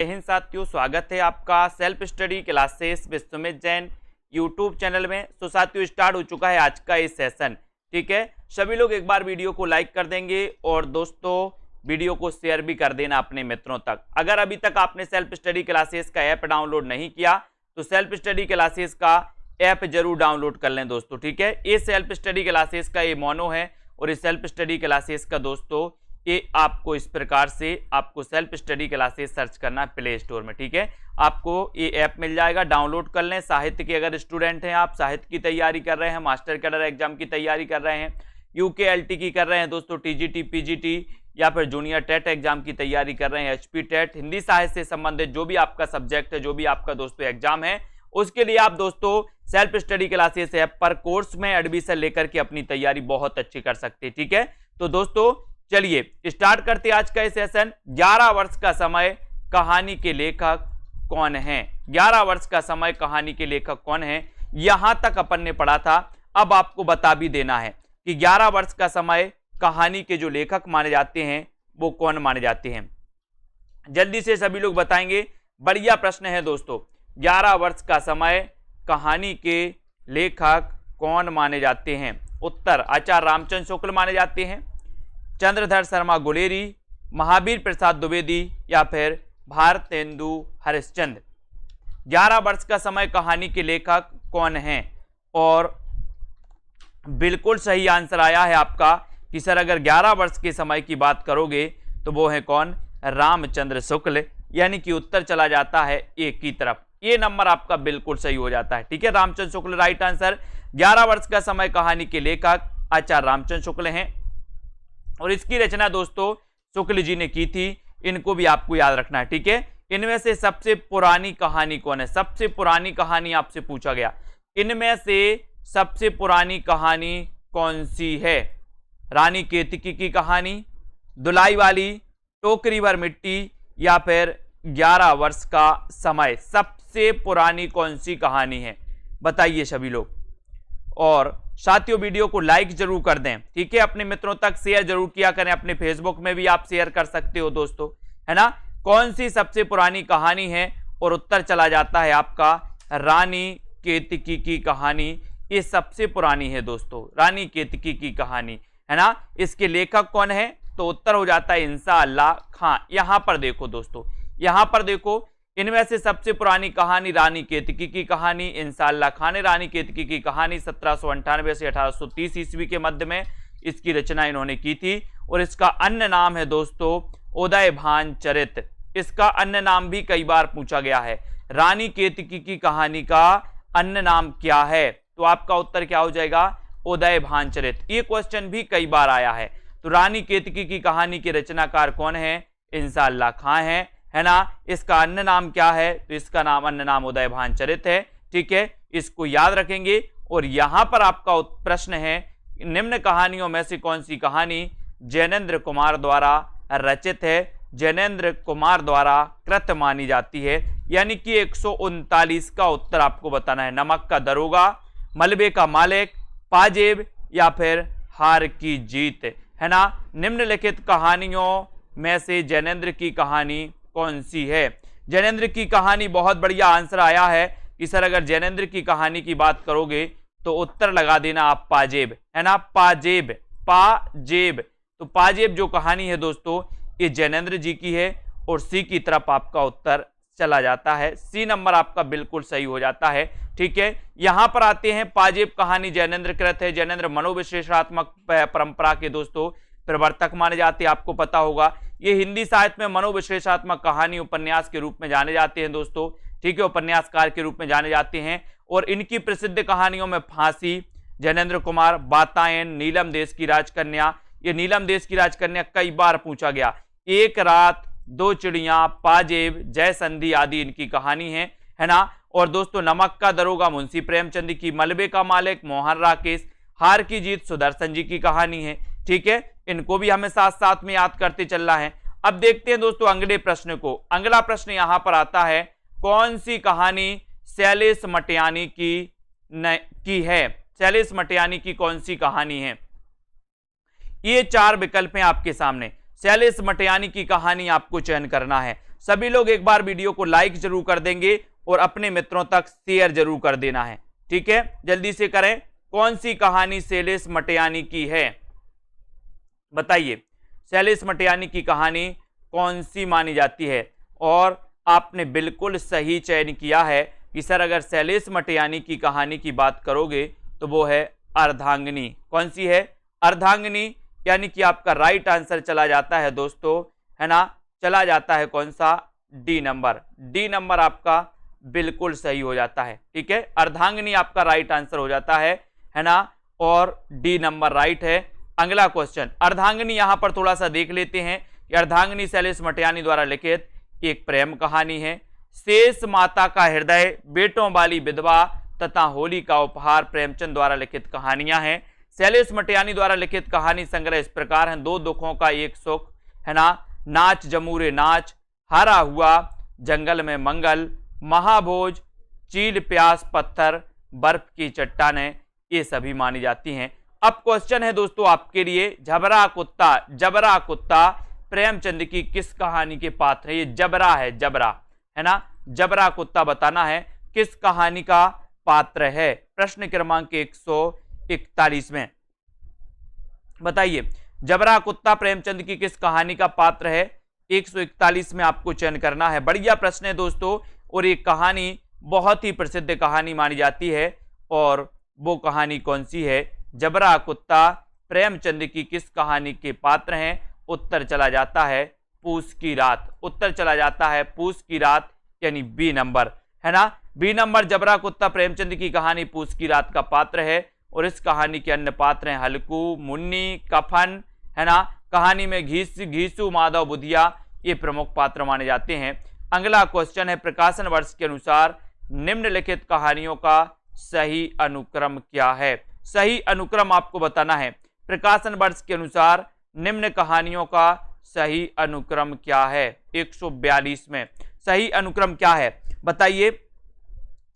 जय हिंद साथियों, स्वागत है आपका self study classes with Sumit Jain YouTube channel में। तो साथियों स्टार्ट हो चुका है आज का ये सेशन। ठीक है, सभी लोग एक बार वीडियो को लाइक कर देंगे और दोस्तों वीडियो को शेयर भी कर देना अपने मित्रों तक। अगर अभी तक आपने सेल्फ स्टडी क्लासेस का ऐप डाउनलोड नहीं किया तो सेल्फ स्टडी क्लासेस का ऐप जरूर डाउनलोड कर लें दोस्तों। ठीक है, ये सेल्फ स्टडी क्लासेस का ये मोनो है और इस सेल्फ स्टडी क्लासेस का दोस्तों ये आपको इस प्रकार से आपको सेल्फ स्टडी क्लासेस सर्च करना है प्ले स्टोर में। ठीक है, आपको ये ऐप मिल जाएगा, डाउनलोड कर लें। साहित्य के अगर स्टूडेंट हैं, आप साहित्य की तैयारी कर रहे हैं, मास्टर कैडर एग्जाम की तैयारी कर रहे हैं, यूकेएलटी की कर रहे हैं दोस्तों, टीजीटी पीजीटी या फिर जूनियर टेट एग्जाम की तैयारी कर रहे हैं, एचपी टेट, हिंदी साहित्य से संबंधित जो भी आपका सब्जेक्ट है, जो भी आपका दोस्तों एग्जाम है, उसके लिए आप दोस्तों सेल्फ स्टडी क्लासेस ऐप पर कोर्स में एडमिशन लेकर के अपनी तैयारी बहुत अच्छी कर सकते हैं। ठीक है, तो दोस्तों चलिए स्टार्ट करते आज का सेशन। 11 वर्ष का समय कहानी के लेखक कौन है? 11 वर्ष का समय कहानी के लेखक कौन है, यहां तक अपन ने पढ़ा था। अब आपको बता भी देना है कि 11 वर्ष का समय कहानी के जो लेखक माने जाते हैं वो कौन माने जाते हैं। जल्दी से सभी लोग बताएंगे, बढ़िया प्रश्न है दोस्तों। 11 वर्ष का समय कहानी के लेखक कौन माने जाते हैं? उत्तर आचार्य रामचंद्र शुक्ल माने जाते हैं, चंद्रधर शर्मा गुलेरी, महावीर प्रसाद द्विवेदी या फिर भारतेंदु हरिश्चंद्र। 11 वर्ष का समय कहानी के लेखक कौन हैं? और बिल्कुल सही आंसर आया है आपका कि सर अगर 11 वर्ष के समय की बात करोगे तो वो है कौन? रामचंद्र शुक्ल, यानी कि उत्तर चला जाता है एक की तरफ। ये नंबर आपका बिल्कुल सही हो जाता है। ठीक है, रामचंद्र शुक्ल राइट आंसर। 11 वर्ष का समय कहानी के लेखक आचार्य रामचंद्र शुक्ल हैं और इसकी रचना दोस्तों शुक्ल जी ने की थी। इनको भी आपको याद रखना है। ठीक है, इनमें से सबसे पुरानी कहानी कौन है? सबसे पुरानी कहानी आपसे पूछा गया, इनमें से सबसे पुरानी कहानी कौन सी है? रानी केतकी की कहानी, दुलाई वाली, टोकरी भर मिट्टी या फिर 11 वर्ष का समय? सबसे पुरानी कौन सी कहानी है बताइए सभी लोग। और साथियों वीडियो को लाइक जरूर कर दें। ठीक है, अपने मित्रों तक शेयर जरूर किया करें, अपने फेसबुक में भी आप शेयर कर सकते हो दोस्तों, है ना। कौन सी सबसे पुरानी कहानी है? और उत्तर चला जाता है आपका रानी केतकी की कहानी। ये सबसे पुरानी है दोस्तों, रानी केतकी की कहानी, है ना। इसके लेखक कौन है? तो उत्तर हो जाता है इंशाअल्लाह खां। यहां पर देखो दोस्तों, यहां पर देखो, इनमें से सबसे पुरानी कहानी रानी केतकी की कहानी। इंशाअल्लाह खां ने रानी केतकी की कहानी 1798 से 1830 ईस्वी के मध्य में इसकी रचना इन्होंने की थी और इसका अन्य नाम है दोस्तों उदयभान चरित। इसका अन्य नाम भी कई बार पूछा गया है। रानी केतकी की कहानी का अन्य नाम क्या है? तो आपका उत्तर क्या हो जाएगा? उदयभान चरित। ये क्वेश्चन भी कई बार आया है। तो रानी केतकी की कहानी के रचनाकार कौन है? इंशाअल्लाह खां है ना। इसका अन्य नाम क्या है? तो इसका नाम अन्य नाम उदयभान चरित है। ठीक है, इसको याद रखेंगे। और यहां पर आपका प्रश्न है, निम्न कहानियों में से कौन सी कहानी जैनेन्द्र कुमार द्वारा रचित है? जैनेन्द्र कुमार द्वारा कृत मानी जाती है, यानी कि 139 का उत्तर आपको बताना है। नमक का दरोगा, मलबे का मालिक, पाजेब या फिर हार की जीत, है ना। निम्नलिखित कहानियों में से जैनेन्द्र की कहानी कौन सी है? जैनेन्द्र की कहानी, बहुत बढ़िया आंसर आया है कि सर अगर जैनेन्द्र की कहानी की बात करोगे तो उत्तर लगा देना आप पाजेब, है ना। पाजेब, पाजेब। तो पाजेब जो कहानी है दोस्तों ये जैनेन्द्र जी की है और सी की तरफ आपका उत्तर चला जाता है। सी नंबर आपका बिल्कुल सही हो जाता है। ठीक है, यहां पर आते हैं। पाजेब कहानी जैनेन्द्र कृत है। जैनेन्द्र मनोविश्लेषणात्मक परंपरा के दोस्तों प्रवर्तक माने जाते हैं, आपको पता होगा। ये हिंदी साहित्य में मनोविश्लेषणात्मक कहानी उपन्यास के रूप में जाने जाते हैं दोस्तों। ठीक है, उपन्यासकार के रूप में जाने जाते हैं और इनकी प्रसिद्ध कहानियों में फांसी, जैनेन्द्र कुमार, वातायन, नीलम देश की राजकन्या। ये नीलम देश की राजकन्या कई बार पूछा गया। एक रात, दो चिड़िया, पाजेब, जय संधि आदि इनकी कहानी है ना। और दोस्तों नमक का दरोगा मुंशी प्रेमचंद की, मलबे का मालिक मोहन राकेश, हार की जीत सुदर्शन जी की कहानी है। ठीक है, इनको भी हमें साथ साथ में याद करते चलना है। अब देखते हैं दोस्तों अगले प्रश्न को। अगला प्रश्न यहां पर आता है, कौन सी कहानी शैलेश मटियानी की है? शैलेश मटियानी की कौन सी कहानी है? ये 4 विकल्प हैं आपके सामने। शैलेश मटियानी की कहानी आपको चयन करना है। सभी लोग एक बार वीडियो को लाइक जरूर कर देंगे और अपने मित्रों तक शेयर जरूर कर देना है, ठीक है, जल्दी से करें। कौन सी कहानी शैलेश मटियानी की है, बताइए शैलेश मटियानी की कहानी कौन सी मानी जाती है। और आपने बिल्कुल सही चयन किया है कि सर अगर शैलेश मटियानी की कहानी की बात करोगे तो वो है अर्धांगिनी। कौन सी है, अर्धांगिनी, यानी कि आपका राइट आंसर चला जाता है दोस्तों, है ना, चला जाता है कौन सा, डी नंबर। डी नंबर आपका बिल्कुल सही हो जाता है, ठीक है, अर्धांगिनी आपका राइट आंसर हो जाता है ना, और डी नंबर राइट है। अगला क्वेश्चन, अर्धांगिनी यहां पर थोड़ा सा देख लेते हैं कि अर्धांगिनी शैलेश मटियानी द्वारा लिखित एक प्रेम कहानी है। शेष माता का हृदय, बेटों वाली विधवा तथा होली का उपहार प्रेमचंद द्वारा लिखित कहानियां हैं। शैलेश मटियानी द्वारा लिखित कहानी संग्रह इस प्रकार हैं, दो दुखों का एक सुख, है ना, नाच जमूरे नाच, हारा हुआ, जंगल में मंगल, महाभोज, चील प्यास पत्थर, बर्फ की चट्टानें, ये सभी मानी जाती हैं। अब क्वेश्चन है दोस्तों आपके लिए, जबरा कुत्ता प्रेमचंद की किस कहानी के पात्र है। ये जबरा है ना, जबरा कुत्ता बताना है किस कहानी का पात्र है। प्रश्न क्रमांक 141 में बताइए जबरा कुत्ता प्रेमचंद की किस कहानी का पात्र है। 141 में आपको चयन करना है। बढ़िया प्रश्न है दोस्तों, और एक कहानी बहुत ही प्रसिद्ध कहानी मानी जाती है, और वो कहानी कौन सी है, जबरा कुत्ता प्रेमचंद की किस कहानी के पात्र हैं। उत्तर चला जाता है पूस की रात, उत्तर चला जाता है पूस की रात, यानी बी नंबर, है ना, बी नंबर, जबरा कुत्ता प्रेमचंद की कहानी पूस की रात का पात्र है। और इस कहानी के अन्य पात्र हैं हल्कू, मुन्नी, कफन, है ना, कहानी में घीसू, माधव, बुधिया, ये प्रमुख पात्र माने जाते हैं। अगला क्वेश्चन है, प्रकाशन वर्ष के अनुसार निम्नलिखित कहानियों का सही अनुक्रम क्या है। सही अनुक्रम आपको बताना है, प्रकाशन वर्ष के अनुसार निम्न कहानियों का सही अनुक्रम क्या है। 142 में सही अनुक्रम क्या है बताइए।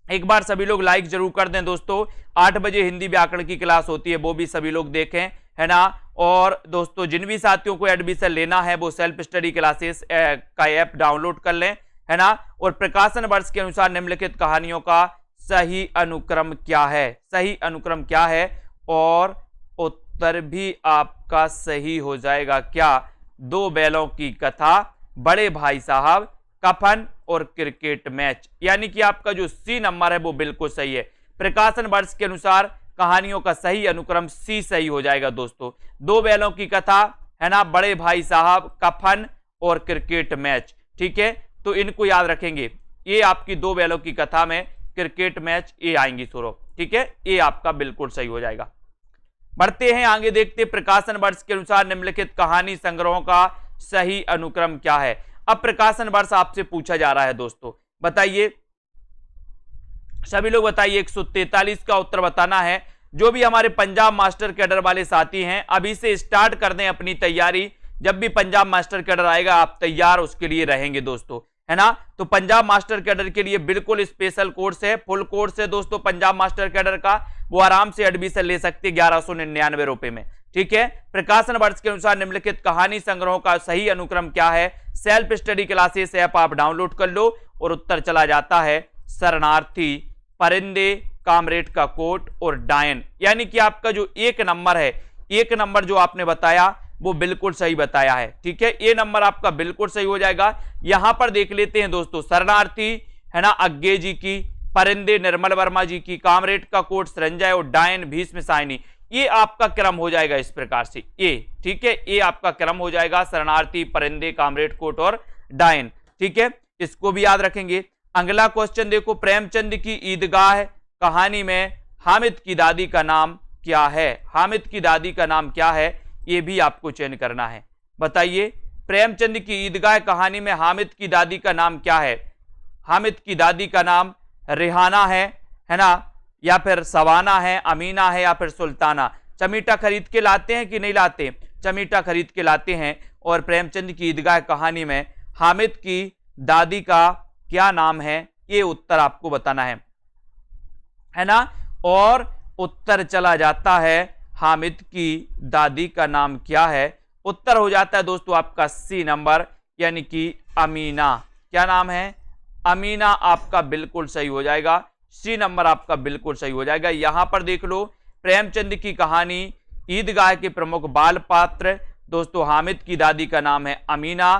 एक बार सभी लोग लाइक जरूर कर दें दोस्तों। 8 बजे हिंदी व्याकरण की क्लास होती है, वो भी सभी लोग देखें, है ना। और दोस्तों जिन भी साथियों को एडमिशन लेना है वो सेल्फ स्टडी क्लासेस का ऐप डाउनलोड कर लें, है ना। और प्रकाशन वर्ष के अनुसार निम्नलिखित कहानियों का सही अनुक्रम क्या है, सही अनुक्रम क्या है, और उत्तर भी आपका सही हो जाएगा क्या। दो बैलों की कथा, बड़े भाई साहब, कफन और क्रिकेट मैच, यानी कि आपका जो सी नंबर है वो बिल्कुल सही है। प्रकाशन वर्ष के अनुसार कहानियों का सही अनुक्रम सी सही हो जाएगा दोस्तों। दो बैलों की कथा, है ना, बड़े भाई साहब, कफन और क्रिकेट मैच, ठीक है, तो इनको याद रखेंगे। ये आपकी दो बैलों की कथा में क्रिकेट मैच ये आएंगी सूरो, ठीक है, ये आपका बिल्कुल सही हो जाएगा। बढ़ते हैं आगे, देखते प्रकाशन वर्ष के अनुसार निम्नलिखित कहानी संग्रहों का सही अनुक्रम क्या है। अब प्रकाशन वर्ष आपसे पूछा जा रहा है दोस्तों, बताइए सभी लोग बताइए। 143 का उत्तर बताना है। जो भी हमारे पंजाब मास्टर कैडर वाले साथी हैं अभी से स्टार्ट कर दें अपनी तैयारी। जब भी पंजाब मास्टर कैडर आएगा आप तैयार उसके लिए रहेंगे दोस्तों, है ना। तो पंजाब मास्टर कैडर के लिए बिल्कुल स्पेशल कोर्स है, फुल कोर्स है दोस्तों पंजाब मास्टर कैडर का, वो आराम से एडमिशन ले सकते 1199 रुपए में, ठीक है। प्रकाशन वर्ष के अनुसार निम्नलिखित कहानी संग्रहों का सही अनुक्रम क्या है। सेल्फ स्टडी क्लासेस ऐप आप डाउनलोड कर लो, और उत्तर चला जाता है शरणार्थी, परिंदे, कामरेड का कोट और डायन, यानी कि आपका जो एक नंबर है, एक नंबर जो आपने बताया वो बिल्कुल सही बताया है, ठीक है, ये नंबर आपका बिल्कुल सही हो जाएगा। यहां पर देख लेते हैं दोस्तों, शरणार्थी, है ना, अज्ञे जी की, परिंदे निर्मल वर्मा जी की, कामरेड का कोट संजय और डायन भीष्म साइनी, ये आपका क्रम हो जाएगा इस प्रकार से, ये ठीक है, ये आपका क्रम हो जाएगा शरणार्थी, परिंदे, कामरेड कोट और डायन, ठीक है, इसको भी याद रखेंगे। अगला क्वेश्चन देखो, प्रेमचंद की ईदगाह कहानी में हामिद की दादी का नाम क्या है। हामिद की दादी का नाम क्या है, ये भी आपको चयन करना है। बताइए प्रेमचंद की ईदगाह कहानी में हामिद की दादी का नाम क्या है। हामिद की दादी का नाम रिहाना है ना, या फिर सवाना है, अमीना है, या फिर सुल्ताना। चमीटा खरीद के लाते हैं कि नहीं लाते, चमीटा खरीद के लाते हैं। और प्रेमचंद की ईदगाह कहानी में हामिद की दादी का क्या नाम है, ये उत्तर आपको बताना है ना। और उत्तर चला जाता है हामिद की दादी का नाम क्या है, उत्तर हो जाता है दोस्तों आपका सी नंबर, यानी कि अमीना, क्या नाम है, अमीना आपका बिल्कुल सही हो जाएगा, सी नंबर आपका बिल्कुल सही हो जाएगा। यहां पर देख लो, प्रेमचंद की कहानी, ईदगाह के प्रमुख बाल पात्र दोस्तों हामिद की दादी का नाम है अमीना।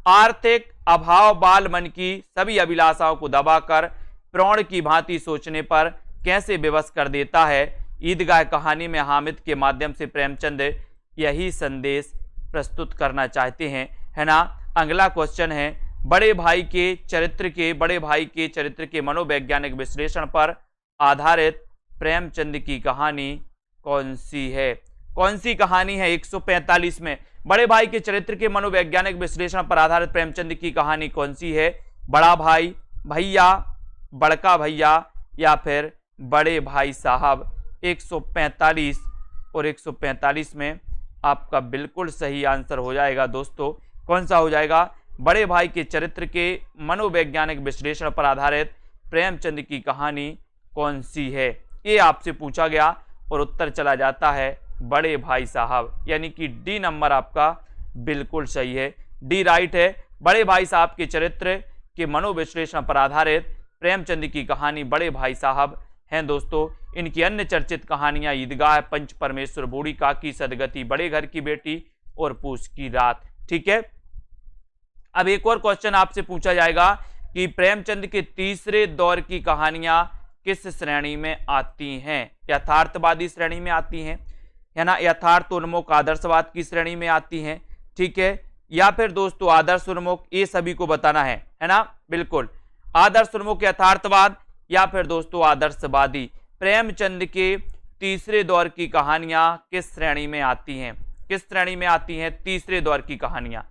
आर्थिक अभाव बाल मन की सभी अभिलाषाओं को दबाकर प्रौढ़ की भांति सोचने पर कैसे विवश कर देता है। ईदगाह कहानी में हामिद के माध्यम से प्रेमचंद यही संदेश प्रस्तुत करना चाहते हैं, है ना। अगला क्वेश्चन है, बड़े भाई के चरित्र के मनोवैज्ञानिक विश्लेषण पर आधारित प्रेमचंद की कहानी कौन सी है। कौन सी कहानी है 145 में, बड़े भाई के चरित्र के मनोवैज्ञानिक विश्लेषण पर आधारित प्रेमचंद की कहानी कौन सी है। बड़ा भाई, भैया, बड़का भैया या फिर बड़े भाई साहब। 145 और 145 में आपका बिल्कुल सही आंसर हो जाएगा दोस्तों, कौन सा हो जाएगा, बड़े भाई के चरित्र के मनोवैज्ञानिक विश्लेषण पर आधारित प्रेमचंद की कहानी कौन सी है, ये आपसे पूछा गया और उत्तर चला जाता है बड़े भाई साहब, यानी कि डी नंबर आपका बिल्कुल सही है, डी राइट है। बड़े भाई साहब के चरित्र के मनोविश्लेषण पर आधारित प्रेमचंद की कहानी बड़े भाई साहब हैं दोस्तों। इनकी अन्य चर्चित कहानियां ईदगाह, पंच परमेश्वर, बूढ़ी काकी, सदगति, बड़े घर की बेटी और पूछ की रात। ठीक है, अब एक और क्वेश्चन आपसे पूछा जाएगा कि प्रेमचंद के तीसरे दौर की कहानियां किस श्रेणी में आती हैं। यथार्थवादी श्रेणी में आती हैं, है ना, यथार्थोन्मुख आदर्शवाद की श्रेणी में आती हैं, ठीक है, या फिर दोस्तों आदर्श उन्मुख, ये सभी को बताना है ना, बिल्कुल आदर्श उन्मुख, यथार्थवाद या फिर दोस्तों आदर्शवादी। प्रेमचंद के तीसरे दौर की कहानियां किस श्रेणी में आती हैं, किस श्रेणी में आती हैं तीसरे दौर की कहानियां,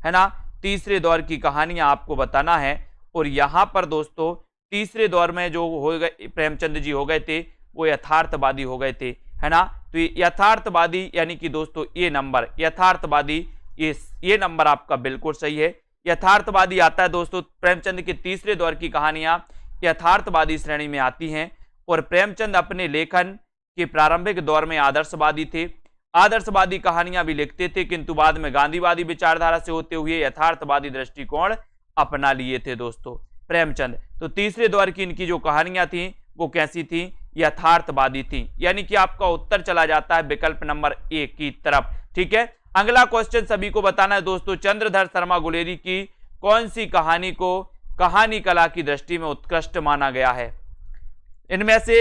है ना, तीसरे दौर की कहानियां आपको बताना है। और यहां पर दोस्तों तीसरे दौर में जो हो गए प्रेमचंद जी हो गए थे वो यथार्थवादी हो गए थे, है ना। तो यथार्थवादी यानी कि दोस्तों ये नंबर यथार्थवादी, ये नंबर आपका बिल्कुल सही है, यथार्थवादी आता है दोस्तों। प्रेमचंद के तीसरे दौर की कहानियां यथार्थवादी श्रेणी में आती हैं। और प्रेमचंद अपने लेखन के प्रारंभिक दौर में आदर्शवादी थे, आदर्शवादी कहानियां भी लिखते थे, किंतु बाद में गांधीवादी विचारधारा से होते हुए यथार्थवादी दृष्टिकोण अपना लिए थे दोस्तों प्रेमचंद। तो तीसरे दौर की इनकी जो कहानियां थी वो कैसी थी, यथार्थवादी थी, यानी कि आपका उत्तर चला जाता है विकल्प नंबर ए की तरफ। ठीक है, अगला क्वेश्चन सभी को बताना है दोस्तों, चंद्रधर शर्मा गुलेरी की कौन सी कहानी को कहानी कला की दृष्टि में उत्कृष्ट माना गया है। इनमें से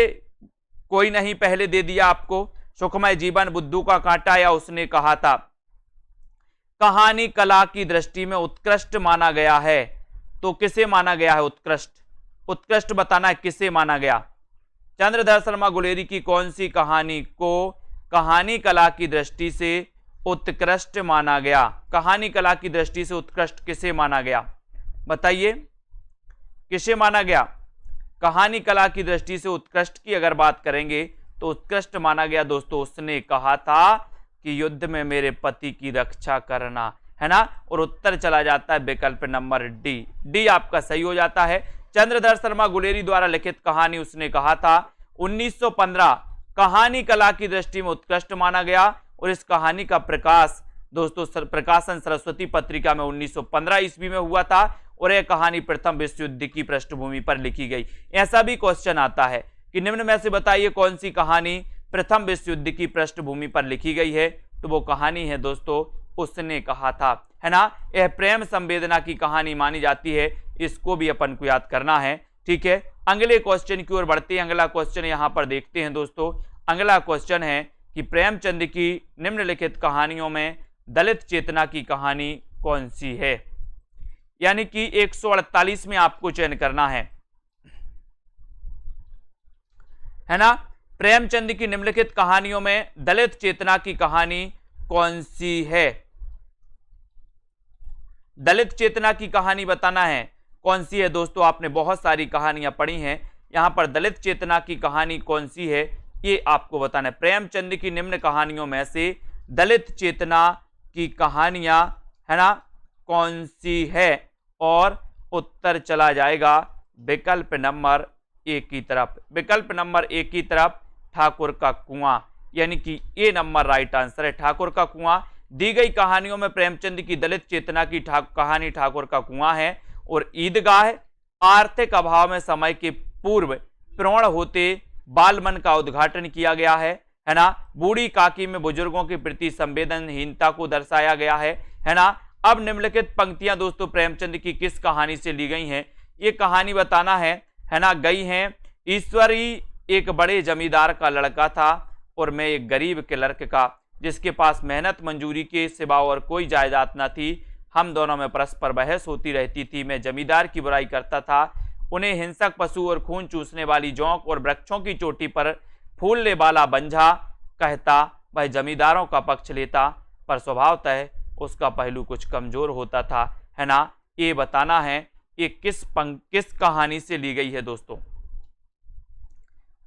कोई नहीं, पहले दे दिया आपको, सुखमय जीवन, बुद्धू का कांटा या उसने कहा था। कहानी कला की दृष्टि में उत्कृष्ट माना गया है, तो किसे माना गया है उत्कृष्ट, उत्कृष्ट बताना है किसे माना गया। चंद्रधर शर्मा गुलेरी की कौन सी कहानी को कहानी कला की दृष्टि से उत्कृष्ट माना गया, कहानी कला की दृष्टि से उत्कृष्ट किसे माना गया, बताइए किसे माना गया। कहानी कला की दृष्टि से उत्कृष्ट की अगर बात करेंगे तो उत्कृष्ट माना गया दोस्तों, उसने कहा था कि युद्ध में मेरे पति की रक्षा करना, है ना। और उत्तर चला जाता है विकल्प नंबर डी, डी आपका सही हो जाता है। चंद्रधर शर्मा गुलेरी द्वारा लिखित कहानी उसने कहा था 1915 कहानी कला की दृष्टि में उत्कृष्ट माना गया। और इस कहानी का प्रकाश दोस्तों प्रकाशन सरस्वती पत्रिका में 1915 ईस्वी में हुआ था। और यह कहानी प्रथम विश्व युद्ध की पृष्ठभूमि पर लिखी गई। ऐसा भी क्वेश्चन आता है कि निम्न में से बताइए कौन सी कहानी प्रथम विश्व युद्ध की पृष्ठभूमि पर लिखी गई है, तो वो कहानी है दोस्तों उसने कहा था, है ना। यह प्रेम संवेदना की कहानी मानी जाती है, इसको भी अपन को याद करना है। ठीक है, अगले क्वेश्चन की ओर बढ़ते हैं। अगला क्वेश्चन यहां पर देखते हैं दोस्तों, अगला क्वेश्चन है कि प्रेमचंद की निम्नलिखित कहानियों में दलित चेतना की कहानी कौन सी है, यानी कि 148 में आपको चयन करना है ना। प्रेमचंद की निम्नलिखित कहानियों में दलित चेतना की कहानी कौन सी है, दलित चेतना की कहानी बताना है कौन सी है दोस्तों। आपने बहुत सारी कहानियां पढ़ी हैं, यहां पर दलित चेतना की कहानी कौन सी है ये आपको बताना है। प्रेमचंद की निम्न कहानियों में से दलित चेतना की कहानियां, है ना, कौन सी है, और उत्तर चला जाएगा विकल्प नंबर ए की तरफ, विकल्प नंबर ए की तरफ, ठाकुर का कुआं, यानी कि ए नंबर राइट आंसर है, ठाकुर का कुआं। दी गई कहानियों में प्रेमचंद की दलित चेतना की कहानी ठाकुर का कुआं है। और ईदगाह, आर्थिक अभाव में समय के पूर्व प्रौढ़ होते बालमन का उद्घाटन किया गया है ना। बूढ़ी काकी में बुजुर्गों के प्रति संवेदनहीनता को दर्शाया गया है ना। अब निम्नलिखित पंक्तियां दोस्तों प्रेमचंद की किस कहानी से ली गई हैं, ये कहानी बताना है ना। गई हैं, ईश्वरी एक बड़े जमींदार का लड़का था और मैं एक गरीब क्लर्क का, जिसके पास मेहनत मंजूरी के सिवा और कोई जायदाद न थी। हम दोनों में परस्पर बहस होती रहती थी। मैं जमींदार की बुराई करता था, उन्हें हिंसक पशु और खून चूसने वाली जोंक और वृक्षों की चोटी पर फूलने वाला बंझा कहता। वह जमींदारों का पक्ष लेता, पर स्वभावतः उसका पहलू कुछ कमजोर होता था, है ना। ये बताना है ये किस कहानी से ली गई है दोस्तों।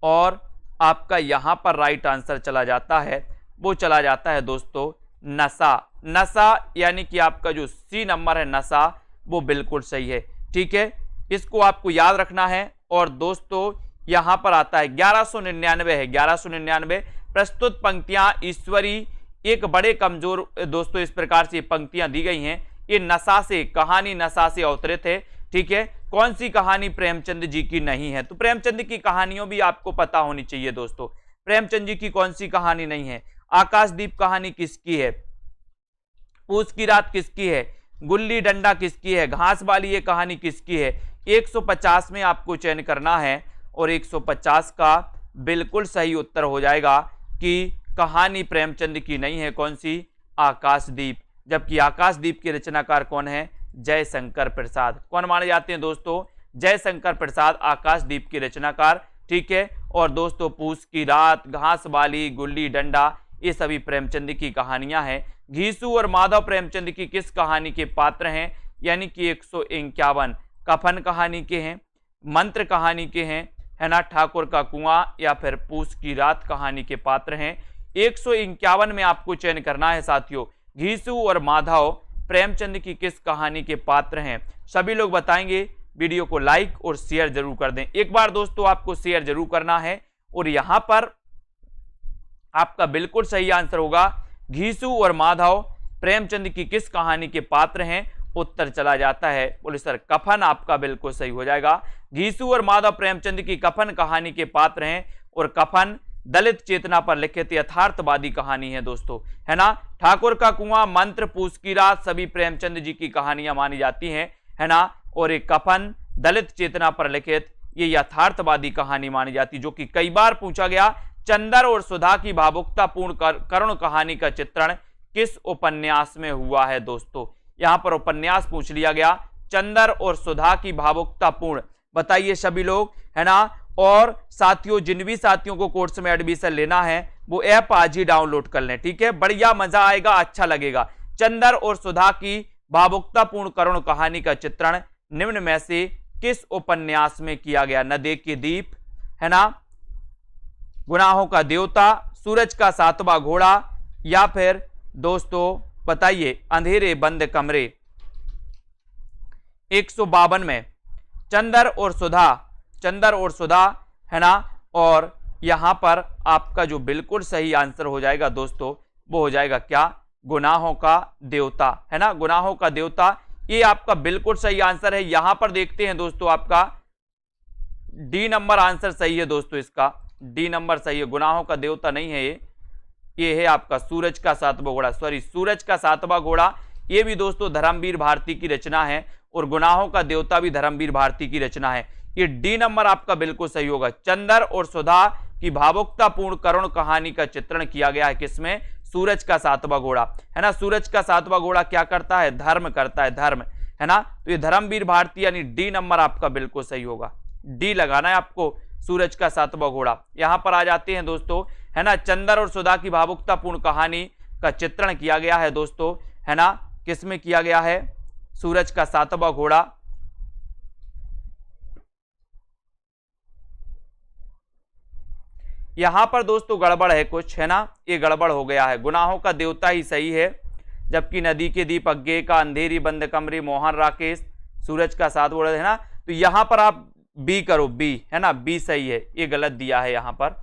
और आपका यहां पर राइट आंसर चला जाता है, वो चला जाता है दोस्तों नशा। नशा यानी कि आपका जो सी नंबर है नशा, वो बिल्कुल सही है। ठीक है, इसको आपको याद रखना है। और दोस्तों यहां पर आता है 1199 है, 1199। प्रस्तुत पंक्तियां ईश्वरी एक बड़े कमजोर, दोस्तों इस प्रकार से पंक्तियां दी गई हैं। ये नशा से, कहानी नशा से अवतरित है। ठीक है, कौन सी कहानी प्रेमचंद जी की नहीं है, तो प्रेमचंद की कहानियों भी आपको पता होनी चाहिए दोस्तों। प्रेमचंद जी की कौन सी कहानी नहीं है? आकाशदीप कहानी किसकी है? पूस की रात किसकी है? गुल्ली डंडा किसकी है? घास वाली ये कहानी किसकी है? 150 में आपको चयन करना है और 150 का बिल्कुल सही उत्तर हो जाएगा कि कहानी प्रेमचंद की नहीं है। कौन सी? आकाशदीप। जबकि आकाशदीप के रचनाकार कौन है? जयशंकर प्रसाद। कौन माने जाते हैं दोस्तों? जयशंकर प्रसाद आकाशदीप के रचनाकार। ठीक है, और दोस्तों पूस की रात, घास वाली, गुल्ली डंडा, ये सभी प्रेमचंद की कहानियां हैं। घीसू और माधव प्रेमचंद की किस कहानी के पात्र हैं? यानी कि 151 कफन कहानी के हैं, मंत्र कहानी के हैं, है ना, ठाकुर का कुआं या फिर पूस की रात कहानी के पात्र हैं। 151 में आपको चयन करना है साथियों। घीसू और माधव प्रेमचंद की किस कहानी के पात्र हैं? सभी लोग बताएंगे। वीडियो को लाइक और शेयर जरूर कर दें। एक बार दोस्तों आपको शेयर जरूर करना है। और यहां पर आपका बिल्कुल सही आंसर होगा घीसू और माधव प्रेमचंद की किस कहानी के पात्र हैं? उत्तर चला जाता है, बोले सर कफन। आपका बिल्कुल सही हो जाएगा। घीसू और माधव प्रेमचंद की कफन कहानी के पात्र हैं। और कफन दलित चेतना पर लिखित यथार्थवादी कहानी है दोस्तों, है ना। ठाकुर का कुआं, मंत्र, पूस की रात सभी प्रेमचंद जी की कहानियां मानी जाती हैं, है ना। और एक कफन दलित चेतना पर लिखित ये यथार्थवादी कहानी मानी जाती, जो कि कई बार पूछा गया। चंदर और सुधा की भावुकतापूर्ण करुण कहानी का चित्रण किस उपन्यास में हुआ है दोस्तों? यहां पर उपन्यास पूछ लिया गया, चंदर और सुधा की भावुकतापूर्ण। बताइए सभी लोग, है ना। और साथियों, जिन भी साथियों को कोर्स में एडमिशन लेना है वो ऐप आज ही डाउनलोड कर लें। ठीक है, बढ़िया मजा आएगा, अच्छा लगेगा। चंदर और सुधा की भावुकतापूर्ण करुण कहानी का चित्रण निम्न में से किस उपन्यास में किया गया? नदे के दीप, है ना, गुनाहों का देवता, सूरज का सातवां घोड़ा, या फिर दोस्तों बताइए अंधेरे बंद कमरे। 152 में चंदर और सुधा, है ना। और यहां पर आपका जो बिल्कुल सही आंसर हो जाएगा दोस्तों, वो हो जाएगा क्या? गुनाहों का देवता, है ना। गुनाहों का देवता, ये आपका बिल्कुल सही आंसर है। यहां पर देखते हैं दोस्तों, आपका डी नंबर आंसर सही है दोस्तों, इसका डी नंबर सही है। गुनाहों का देवता नहीं है ये है आपका सूरज का सातवां घोड़ा। सॉरी, सूरज का सातवां घोड़ा ये भी दोस्तों धर्मवीर भारती की रचना है। और गुनाहों का देवता भी धर्मवीर भारती की रचना है। ये डी नंबर आपका बिल्कुल सही होगा। चंदर और सुधा की भावुकतापूर्ण करुण कहानी का चित्रण किया गया है किसमें? सूरज का सातवां घोड़ा, है ना। सूरज का सातवां घोड़ा क्या करता है? धर्म करता है, धर्म, है ना। तो ये धर्मवीर भारती यानी डी नंबर आपका बिल्कुल सही होगा। डी लगाना है आपको, सूरज का सातवां घोड़ा। यहां पर आ जाते हैं दोस्तों, है ना। चंदर और सुधा की भावुकतापूर्ण कहानी का चित्रण किया गया है दोस्तों, है ना, किसमें किया गया है? सूरज का सातवां घोड़ा। यहां पर दोस्तों गड़बड़ है कुछ, है ना, ये गड़बड़ हो गया है। गुनाहों का देवता ही सही है, जबकि नदी के दीप, अज्ञे का, अंधेरी बंद कमरे, मोहन राकेश, सूरज का सातवां घोड़ा, है ना। तो यहां पर आप बी करो, बी, है ना, बी सही है। ये गलत दिया है, यहां पर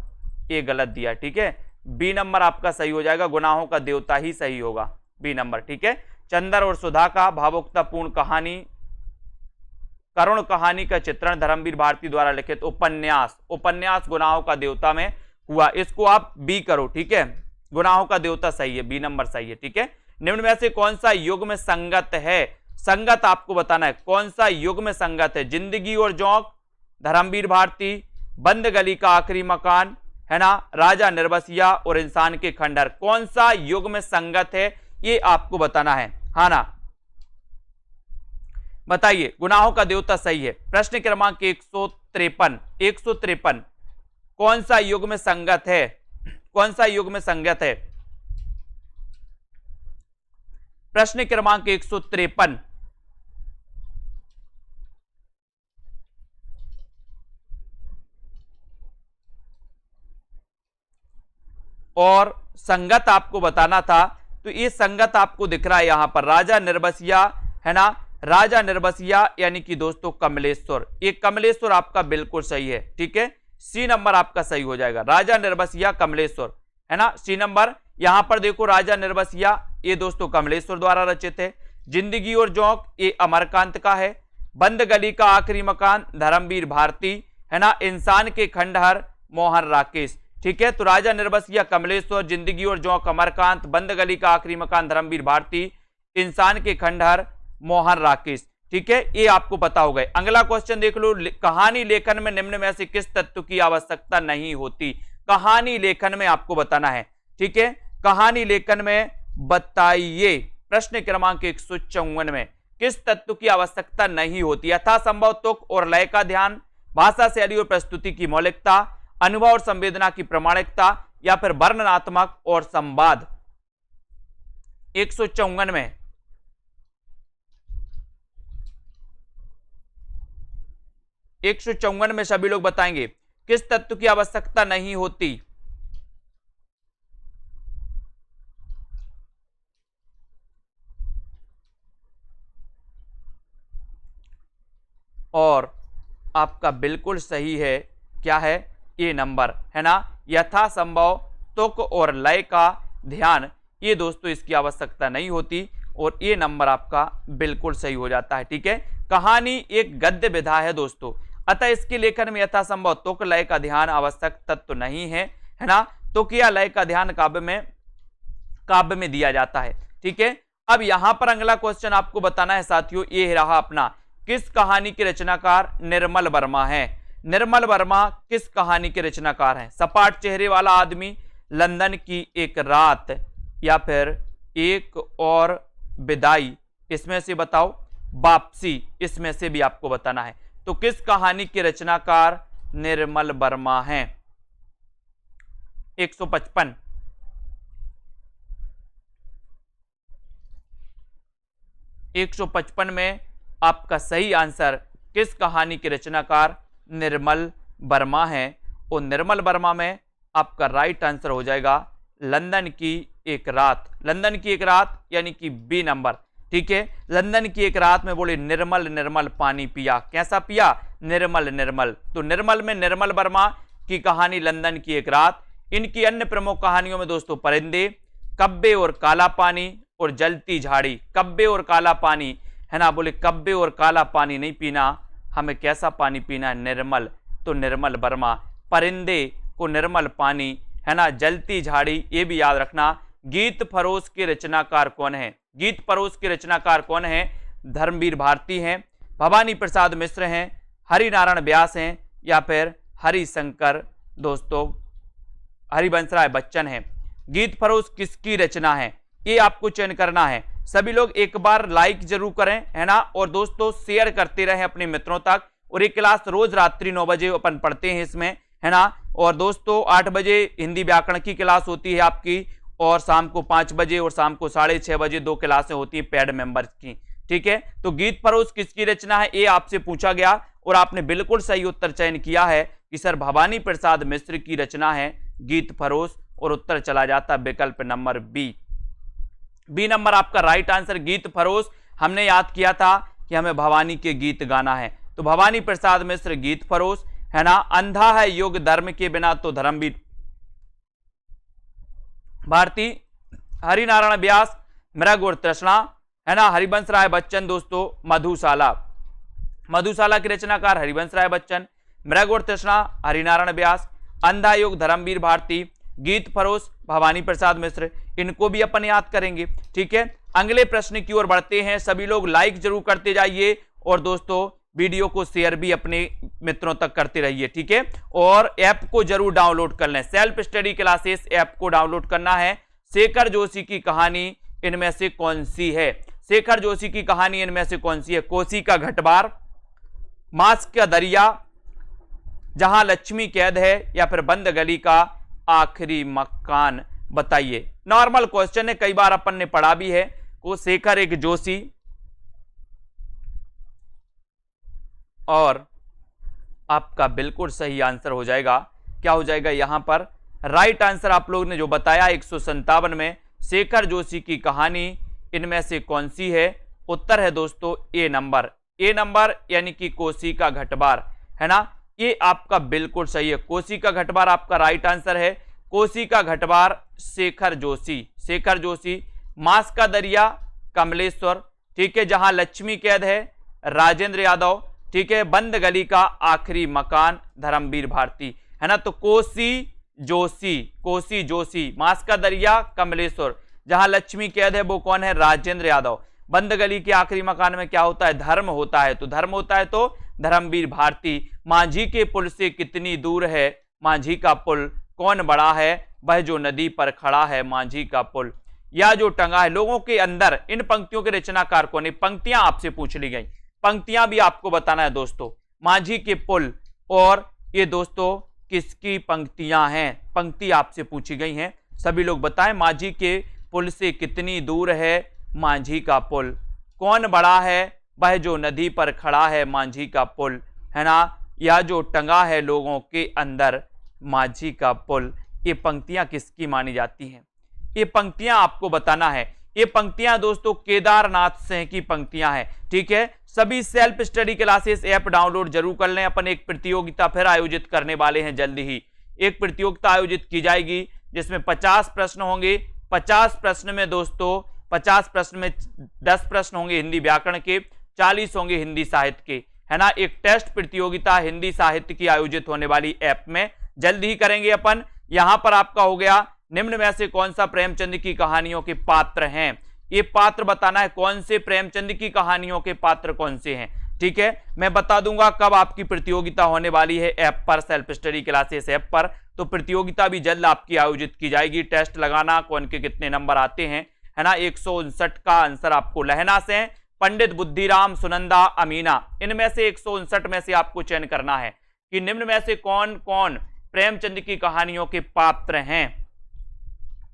ये गलत दिया, ठीक है। बी नंबर आपका सही हो जाएगा, गुनाहों का देवता ही सही होगा, बी नंबर, ठीक है। चंदर और सुधा का भावुकतापूर्ण कहानी करुण कहानी का चित्रण धर्मवीर भारती द्वारा लिखित उपन्यास, उपन्यास गुनाहों का देवता में हुआ। इसको आप बी करो, ठीक है, गुनाहों का देवता सही है, बी नंबर सही है, ठीक है। निम्न में से कौन सा युग्म संगत है? संगत आपको बताना है, कौन सा युग्म संगत है? जिंदगी और जोंक, धर्मवीर भारती, बंद गली का आखिरी मकान, है ना, राजा निर्बसिया और इंसान के खंडहर, कौन सा युग्म संगत है ये आपको बताना है। हाँ ना, बताइए। गुनाहों का देवता सही है। प्रश्न क्रमांक 153, 153 कौन सा युग्म संगत है? कौन सा युग्म संगत है? प्रश्न क्रमांक 153। और संगत आपको बताना था, तो ये संगत आपको दिख रहा है यहां पर, राजा निर्बसिया, है ना, राजा निर्बसिया यानी कि दोस्तों कमलेश्वर। ये कमलेश्वर आपका बिल्कुल सही है, ठीक है, सी नंबर आपका सही हो जाएगा, राजा निर्बसिया कमलेश्वर, है ना, सी नंबर। यहां पर देखो राजा निर्बसिया ये दोस्तों कमलेश्वर द्वारा रचित है। जिंदगी और जोंक ये अमरकांत का है। बंद गली का आखिरी मकान धर्मवीर भारती, है ना, इंसान के खंडहर मोहन राकेश, ठीक है। तो राजा निर्बसिया कमलेश्वर, जिंदगी और जोंक अमरकांत, बंद गली का आखिरी मकान धर्मवीर भारती, इंसान के खंडहर मोहन राकेश, ठीक है, ये आपको पता हो गए। अगला क्वेश्चन देख लो, कहानी लेखन में निम्न में से किस तत्व की आवश्यकता नहीं होती? कहानी लेखन में आपको बताना है, ठीक है, कहानी लेखन में बताइए। प्रश्न क्रमांक 154 में किस तत्व की आवश्यकता नहीं होती? यथासंभव तुक और लय का ध्यान, भाषा शैली और प्रस्तुति की मौलिकता, अनुभव और संवेदना की प्रामाणिकता, या फिर वर्णनात्मक और संवाद। 154 में 154 में सभी लोग बताएंगे किस तत्व की आवश्यकता नहीं होती? और आपका बिल्कुल सही है, क्या है? ये नंबर, है ना, यथासंभव तुक और लय का ध्यान, ये दोस्तों इसकी आवश्यकता नहीं होती और ये नंबर आपका बिल्कुल सही हो जाता है, ठीक है। कहानी एक गद्य विधा है दोस्तों, अतः इसके लेखन में यथासंभव तुक लय का ध्यान आवश्यक तत्व नहीं है, है ना। तुक या लय का ध्यान काव्य में दिया जाता है, ठीक है। अब यहां पर अगला क्वेश्चन आपको बताना है साथियों, ये रहा अपना, किस कहानी के रचनाकार निर्मल वर्मा है? निर्मल वर्मा किस कहानी के रचनाकार हैं? सपाट चेहरे वाला आदमी, लंदन की एक रात, या फिर एक और विदाई, इसमें से बताओ, वापसी, इसमें से भी आपको बताना है। तो किस कहानी के रचनाकार निर्मल वर्मा हैं? 155 155 में आपका सही आंसर किस कहानी के रचनाकार निर्मल वर्मा है? और निर्मल वर्मा में आपका राइट आंसर हो जाएगा लंदन की एक रात। लंदन की एक रात यानी कि बी नंबर, ठीक है। लंदन की एक रात में बोले निर्मल निर्मल पानी पिया, कैसा पिया? निर्मल निर्मल। तो निर्मल में निर्मल वर्मा की कहानी लंदन की एक रात। इनकी अन्य प्रमुख कहानियों में दोस्तों परिंदे, कब्बे और काला पानी और जलती झाड़ी। कब्बे और काला पानी, है ना, बोले कब्बे और काला पानी नहीं पीना, हमें कैसा पानी पीना है? निर्मल। तो निर्मल वर्मा। परिंदे को निर्मल पानी, है ना, जलती झाड़ी, ये भी याद रखना। गीत फरोश के रचनाकार कौन है? गीत फरोश के रचनाकार कौन है? धर्मवीर भारती हैं, भवानी प्रसाद मिश्र हैं, हरिनारायण व्यास हैं, या फिर हरिशंकर दोस्तों हरिवंश राय बच्चन हैं। गीत फरोश किसकी रचना है, ये आपको चयन करना है। सभी लोग एक बार लाइक जरूर करें, है ना, और दोस्तों शेयर करते रहें अपने मित्रों तक। और ये क्लास रोज रात्रि 9 बजे अपन पढ़ते हैं इसमें, है ना। और दोस्तों 8 बजे हिंदी व्याकरण की क्लास होती है आपकी, और शाम को 5 बजे और शाम को 6:30 बजे 2 क्लासें होती है पेड मेंबर्स की, ठीक है। तो गीत फरोश किसकी रचना है, ये आपसे पूछा गया और आपने बिल्कुल सही उत्तर चयन किया है कि सर भवानी प्रसाद मिश्र की रचना है गीत फरोश, और उत्तर चला जाता विकल्प नंबर बी। बी नंबर आपका राइट आंसर गीत फरोश। हमने याद किया था कि हमें भवानी के गीत गाना है, तो भवानी प्रसाद मिश्र गीत फरोश, है ना। अंधा है युग धर्म के बिना, तो धर्मवीर भारती। हरिनारायण व्यास मृग और तृष्णा, है ना। हरिवंश राय बच्चन दोस्तों मधुशाला। मधुशाला के रचनाकार हरिवंश राय बच्चन, मृग और तृष्णा हरिनारायण व्यास, अंधा युग धर्मवीर भारती, गीत फरोश भवानी प्रसाद मिश्र, इनको भी अपन याद करेंगे। ठीक है, अगले प्रश्न की ओर बढ़ते हैं। सभी लोग लाइक जरूर करते जाइए और दोस्तों वीडियो को शेयर भी अपने मित्रों तक करते रहिए। ठीक है, और ऐप को जरूर डाउनलोड कर लें। सेल्फ स्टडी क्लासेस ऐप को डाउनलोड करना है। शेखर जोशी की कहानी इनमें से कौन सी है? शेखर जोशी की कहानी इनमें से कौन सी है? कोसी का घटबार, मांस का दरिया, जहां लक्ष्मी कैद है, या फिर बंद गली का आखिरी मकान? बताइए। नॉर्मल क्वेश्चन है, कई बार अपन ने पढ़ा भी है। को शेखर एक जोशी, और आपका बिल्कुल सही आंसर हो जाएगा, क्या हो जाएगा यहां पर? राइट आंसर आप लोग ने जो बताया 157 में शेखर जोशी की कहानी इनमें से कौन सी है? उत्तर है दोस्तों ए नंबर। ए नंबर यानी कि कोसी का घटबार, है ना, ये आपका बिल्कुल सही है। कोसी का घटबार आपका राइट आंसर है। कोसी का घटबार शेखर जोशी। शेखर जोशी। मांस का दरिया कमलेश्वर, ठीक है, जहां लक्ष्मी कैद है राजेंद्र यादव, ठीक है, बंद गली का आखिरी मकान धर्मवीर भारती, है ना। तो कोसी जोशी, कोसी जोशी, मांस का दरिया कमलेश्वर, जहां लक्ष्मी कैद है वो कौन है? राजेंद्र यादव। बंद गली के आखिरी मकान में क्या होता है? धर्म होता है। तो धर्म होता है तो धर्मवीर भारती। मांझी के पुल से कितनी दूर है? मांझी का पुल। कौन बड़ा है? वह जो नदी पर खड़ा है, मांझी का पुल। या जो टंगा है लोगों के अंदर। इन पंक्तियों के रचनाकार कौन है? पंक्तियां आपसे पूछ ली गई, पंक्तियां भी आपको बताना है दोस्तों। मांझी के पुल, और ये दोस्तों किसकी पंक्तियां हैं? पंक्ति आपसे पूछी गई हैं, सभी लोग बताएं। मांझी के पुल से कितनी दूर है? मांझी का पुल। कौन बड़ा है? वह जो नदी पर खड़ा है, मांझी का पुल, है ना। या जो टंगा है लोगों के अंदर, मांझी का पुल। ये पंक्तियां किसकी मानी जाती हैं? ये पंक्तियां आपको बताना है। ये पंक्तियां दोस्तों केदारनाथ सिंह की पंक्तियां हैं। ठीक है, सभी self study classes app download जरूर कर लें। अपन एक प्रतियोगिता फिर आयोजित करने वाले हैं जल्दी ही। एक प्रतियोगिता आयोजित की जाएगी जिसमें 50 प्रश्न होंगे। 50 प्रश्न में दोस्तों 50 प्रश्न में 10 प्रश्न होंगे हिंदी व्याकरण के, 40 होंगे हिंदी साहित्य के, है ना। एक टेस्ट प्रतियोगिता हिंदी साहित्य की आयोजित होने वाली ऐप में जल्दी ही करेंगे अपन। यहां पर आपका हो गया, निम्न में से कौन सा प्रेमचंद की कहानियों के पात्र हैं? ये पात्र बताना है, कौन से प्रेमचंद की कहानियों के पात्र कौन से हैं। ठीक है, मैं बता दूंगा कब आपकी प्रतियोगिता होने वाली है ऐप पर, सेल्फ स्टडी क्लासेस ऐप पर। तो प्रतियोगिता भी जल्द आपकी आयोजित की जाएगी। टेस्ट लगाना कौन के कितने नंबर आते हैं, है ना। 159 का आंसर आपको लहना से, पंडित बुद्धिराम, सुनंदा, अमीना, इनमें से 159 में से आपको चयन करना है कि निम्न में से कौन कौन प्रेमचंद की कहानियों के पात्र हैं।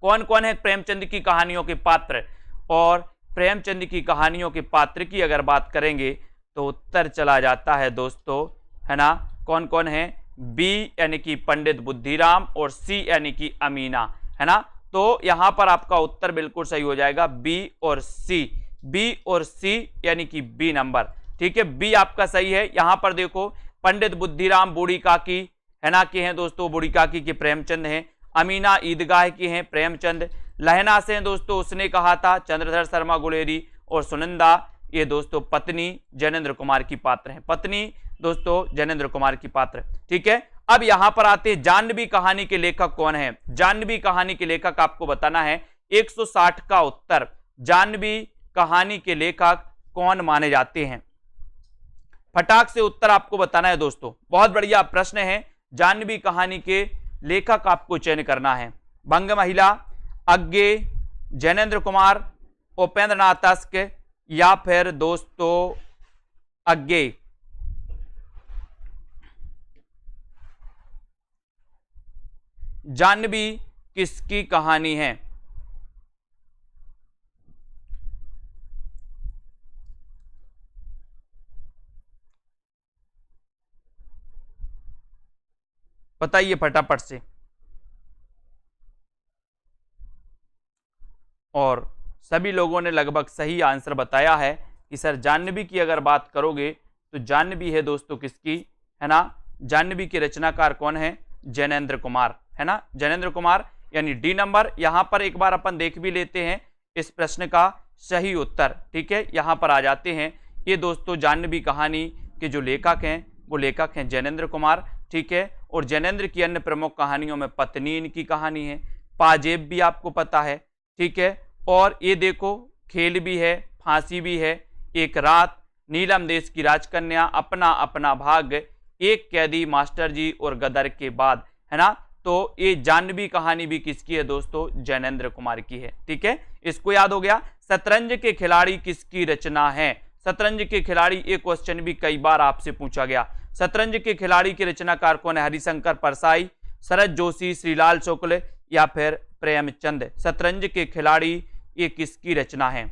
कौन कौन है प्रेमचंद की कहानियों के पात्र? और प्रेमचंद की कहानियों के पात्र की अगर बात करेंगे तो उत्तर चला जाता है दोस्तों, है ना। कौन कौन है? बी यानी कि पंडित बुद्धिराम, और सी यानी कि अमीना, है ना। तो यहां पर आपका उत्तर बिल्कुल सही हो जाएगा, बी और सी। बी और सी यानी कि बी नंबर। ठीक है, बी आपका सही है। यहां पर देखो, पंडित बुद्धिराम बूढ़ी काकी, है ना, के हैं दोस्तों, बूढ़ी काकी के प्रेमचंद हैं। अमीना ईदगाह की हैं प्रेमचंद। लहना से हैं दोस्तों, उसने कहा था, चंद्रधर शर्मा गुलेरी। और सुनंदा, ये दोस्तों पत्नी जैनेन्द्र कुमार की पात्र हैं। पत्नी दोस्तों जैनेन्द्र कुमार की पात्र। ठीक है, अब यहां पर आते हैं, जाह्नवी कहानी के लेखक कौन है? जाह्नवी कहानी के लेखक आपको बताना है। 160 का उत्तर, जाह्नवी कहानी के लेखक कौन माने जाते हैं? फटाक से उत्तर आपको बताना है दोस्तों। बहुत बढ़िया प्रश्न है। जाह्नवी कहानी के लेखक आपको चयन करना है। बंग महिला, अज्ञे, जैनेन्द्र कुमार, उपेंद्र नाथ तस्क, या फिर दोस्तों अज्ञे। जाह्नवी किसकी कहानी है? बताइए फटाफट से। और सभी लोगों ने लगभग सही आंसर बताया है कि सर जाह्नवी की अगर बात करोगे तो जाह्नवी है दोस्तों किसकी, है ना। जाह्नवी के रचनाकार कौन है? जैनेन्द्र कुमार, है ना। जैनेन्द्र कुमार यानी डी नंबर। यहां पर एक बार अपन देख भी लेते हैं इस प्रश्न का सही उत्तर। ठीक है, यहां पर आ जाते हैं। ये दोस्तों जाह्नवी कहानी के जो लेखक हैं वो लेखक हैं जैनेन्द्र कुमार, ठीक है। और जैनेन्द्र की अन्य प्रमुख कहानियों में पत्नी इनकी कहानी है, पाजेब भी आपको पता है, ठीक है। और ये देखो खेल भी है, फांसी भी है, एक रात, नीलम देश की राजकन्या, अपना अपना भाग्य, एक कैदी, मास्टर जी और गदर के बाद, है ना। तो ये जानवी कहानी भी किसकी है दोस्तों, जैनेन्द्र कुमार की है, ठीक है। इसको याद हो गया। शतरंज के खिलाड़ी किसकी रचना है, शतरंज के खिलाड़ी, ये क्वेश्चन भी कई बार आपसे पूछा गया। शतरंज के खिलाड़ी के रचनाकार कौन है, हरिशंकर परसाई, शरद जोशी, श्रीलाल शुक्ल या फिर प्रेमचंद। शतरंज के खिलाड़ी ये किसकी रचना है,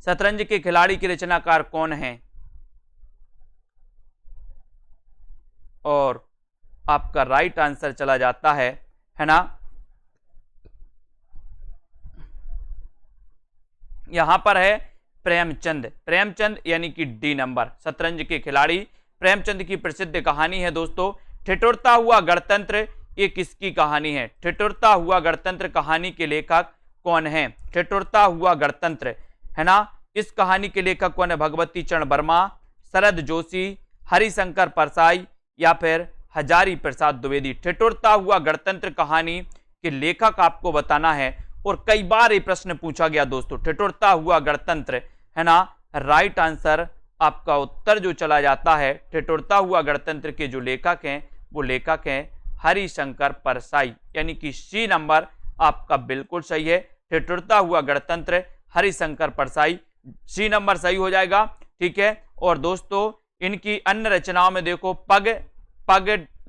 शतरंज के खिलाड़ी के रचनाकार कौन है। और आपका राइट आंसर चला जाता है ना, यहां पर है प्रेमचंद, प्रेमचंद यानी कि डी नंबर। शतरंज के खिलाड़ी प्रेमचंद की प्रसिद्ध कहानी है दोस्तों ठिठुरता हुआ गणतंत्र, ये किसकी कहानी है, ठिठुरता हुआ गणतंत्र कहानी के लेखक कौन है, ठिठुरता हुआ गणतंत्र, है ना। इस कहानी के लेखक कौन है, भगवती चरण वर्मा, शरद जोशी, हरिशंकर परसाई या फिर हजारी प्रसाद द्विवेदी। ठिठुरता हुआ गणतंत्र कहानी के लेखक आपको बताना है और कई बार ये प्रश्न पूछा गया दोस्तों, ठिठुरता हुआ गणतंत्र, है ना। राइट आंसर आपका उत्तर जो चला जाता है, ठिठुरता हुआ गणतंत्र के जो लेखक हैं वो लेखक हैं हरिशंकर परसाई, यानी कि सी नंबर आपका बिल्कुल सही है। ठिठुरता हुआ गणतंत्र हरिशंकर परसाई, सी नंबर सही हो जाएगा, ठीक है। और दोस्तों इनकी अन्य रचनाओं में देखो पग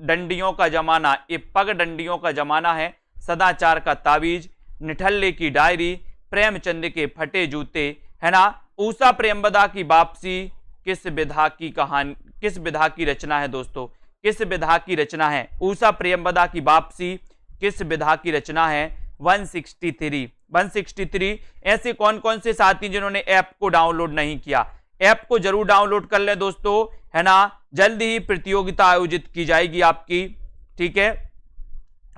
डंडियों का जमाना, ये पग डंडियों का जमाना है, सदाचार का तावीज, निठल्ले की डायरी, प्रेमचंद के फटे जूते, है ना। ऊषा प्रेमवदा की वापसी किस विधा की कहानी, किस विधा की रचना है दोस्तों, किस विधा की रचना है। ऊषा प्रेमवदा की वापसी किस विधा की रचना है, 163। ऐसे कौन कौन से साथी जिन्होंने ऐप को डाउनलोड नहीं किया, ऐप को जरूर डाउनलोड कर ले दोस्तों, है ना। जल्द ही प्रतियोगिता आयोजित की जाएगी आपकी, ठीक है।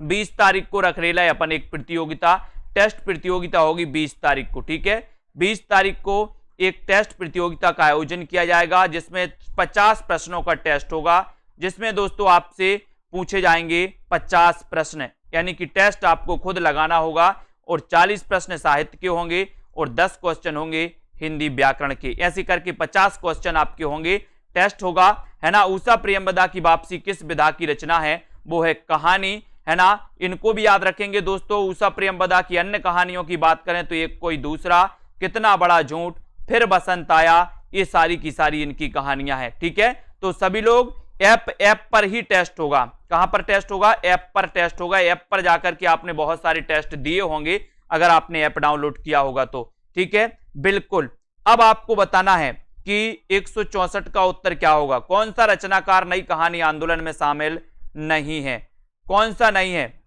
20 तारीख को रख रेला है अपन एक प्रतियोगिता, टेस्ट प्रतियोगिता होगी 20 तारीख को, ठीक है। 20 तारीख को एक टेस्ट प्रतियोगिता का आयोजन किया जाएगा जिसमें 50 प्रश्नों का टेस्ट होगा, जिसमें दोस्तों आपसे पूछे जाएंगे 50 प्रश्न, यानी कि टेस्ट आपको खुद लगाना होगा। और 40 प्रश्न साहित्य के होंगे और 10 क्वेश्चन होंगे हिंदी व्याकरण के, ऐसे करके 50 क्वेश्चन आपके होंगे, टेस्ट होगा, है ना। ऊषा प्रेमवदा की वापसी किस विधा की रचना है, वो है कहानी, है ना। इनको भी याद रखेंगे दोस्तों। ऊषा प्रेमवदा की अन्य कहानियों की बात करें तो एक कोई दूसरा, कितना बड़ा झूठ, फिर बसंत आया, ये सारी की सारी इनकी कहानियां हैं, ठीक है। तो सभी लोग ऐप पर ही टेस्ट होगा, कहां पर टेस्ट होगा, ऐप पर टेस्ट होगा। ऐप पर जाकर के आपने बहुत सारे टेस्ट दिए होंगे अगर आपने ऐप डाउनलोड किया होगा तो, ठीक है, बिल्कुल। अब आपको बताना है कि 164 का उत्तर क्या होगा, कौन सा रचनाकार नई कहानी आंदोलन में शामिल नहीं है, कौन सा नहीं है,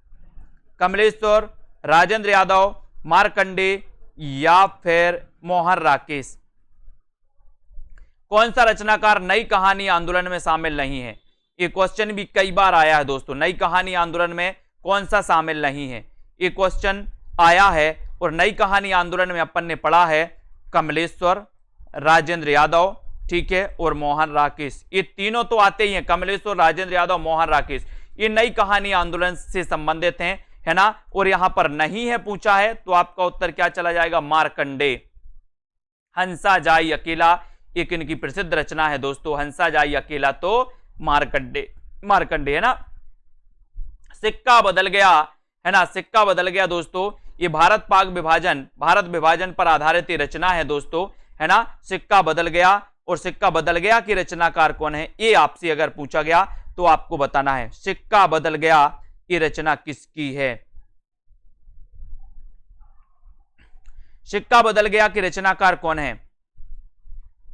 कमलेश्वर, राजेंद्र यादव, मार्कंडे या फिर मोहन राकेश। कौन सा रचनाकार नई कहानी आंदोलन में शामिल नहीं है, ये क्वेश्चन भी कई बार आया है दोस्तों। नई कहानी आंदोलन में कौन सा शामिल नहीं है, ये क्वेश्चन आया है। और नई कहानी आंदोलन में अपन ने पढ़ा है कमलेश्वर, राजेंद्र यादव, ठीक है, और मोहन राकेश। ये तीनों तो आते ही हैं, कमलेश्वर, राजेंद्र यादव, मोहन राकेश, ये नई कहानी आंदोलन से संबंधित हैं, है ना। और यहां पर नहीं है पूछा है तो आपका उत्तर क्या चला जाएगा, मार्कंडे। हंसा जाई अकेला एक इनकी प्रसिद्ध रचना है दोस्तों, हंसा जाई अकेला तो मार्कंडे, मार्कंडे, है ना। सिक्का बदल गया, है ना, सिक्का बदल गया दोस्तों, ये भारत विभाजन पर आधारित रचना है दोस्तों, है ना। सिक्का बदल गया, और सिक्का बदल गया की रचनाकार कौन है, ये आपसे अगर पूछा गया तो आपको बताना है सिक्का बदल गया ये रचना किसकी है। सिक्का बदल गया की रचनाकार कौन है,